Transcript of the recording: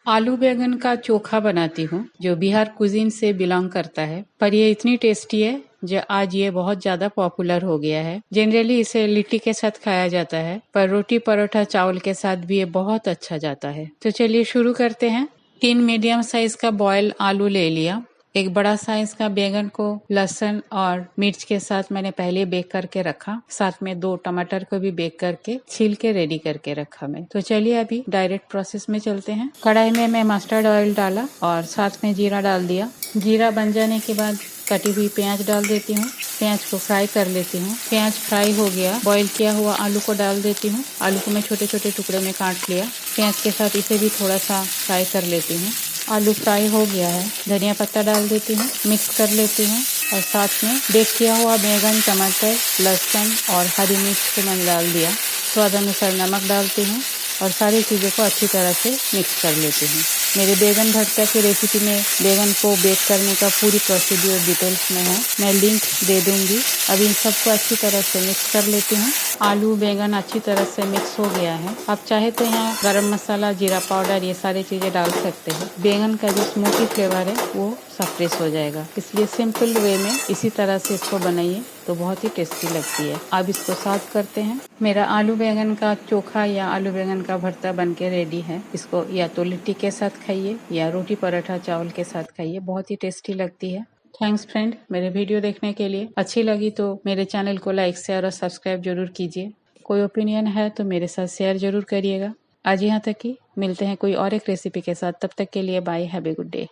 आलू बैंगन का चोखा बनाती हूँ जो बिहार कुजीन से बिलोंग करता है, पर ये इतनी टेस्टी है जो आज ये बहुत ज्यादा पॉपुलर हो गया है। जनरली इसे लिट्टी के साथ खाया जाता है, पर रोटी परोठा चावल के साथ भी ये बहुत अच्छा जाता है। तो चलिए शुरू करते हैं। 3 मीडियम साइज का बॉयल आलू ले लिया। एक बड़ा साइज का बैंगन को लहसुन और मिर्च के साथ मैंने पहले बेक करके रखा। साथ में 2 टमाटर को भी बेक करके छील के रेडी करके रखा मैं। तो चलिए अभी डायरेक्ट प्रोसेस में चलते हैं। कढ़ाई में मैं मस्टर्ड ऑयल डाला और साथ में जीरा डाल दिया। जीरा बन जाने के बाद कटी हुई प्याज डाल देती हूँ। प्याज को फ्राई कर लेती हूँ। प्याज फ्राई हो गया, बॉईल किया हुआ आलू को डाल देती हूँ। आलू को मैं छोटे छोटे टुकड़े में काट लिया। प्याज के साथ इसे भी थोड़ा सा फ्राई कर लेती हूँ। आलू फ्राई हो गया है, धनिया पत्ता डाल देती हूँ, मिक्स कर लेती हूँ और साथ में बेक किया हुआ बैंगन, टमाटर, लहसुन और हरी मिर्च को मैंने डाल दिया। स्वाद अनुसार नमक डालती हूँ और सारी चीज़ों को अच्छी तरह से मिक्स कर लेती हूँ। मेरे बैंगन भरता की रेसिपी में बैंगन को बेक करने का पूरी प्रोसीड्यूर डिटेल्स में है, मैं लिंक दे दूंगी। अब इन सबको अच्छी तरह से मिक्स कर लेती हूँ। आलू बैंगन अच्छी तरह से मिक्स हो गया है। आप चाहे तो यहाँ गरम मसाला, जीरा पाउडर ये सारी चीज़ें डाल सकते हैं। बैंगन का जो स्मोकी फ्लेवर है वो सप्रेस हो जाएगा, इसलिए सिंपल वे में इसी तरह से इसको बनाइए तो बहुत ही टेस्टी लगती है। अब इसको सर्व करते हैं। मेरा आलू बैंगन का चोखा या आलू बैंगन का भरता बनके रेडी है। इसको या तो लिट्टी के साथ खाइए या रोटी पराठा चावल के साथ खाइए, बहुत ही टेस्टी लगती है। थैंक्स फ्रेंड, मेरे वीडियो देखने के लिए। अच्छी लगी तो मेरे चैनल को लाइक, शेयर और सब्सक्राइब जरूर कीजिए। कोई ओपिनियन है तो मेरे साथ शेयर जरूर करिएगा। आज यहाँ तक ही, मिलते हैं कोई और एक रेसिपी के साथ। तब तक के लिए bye, have a good day.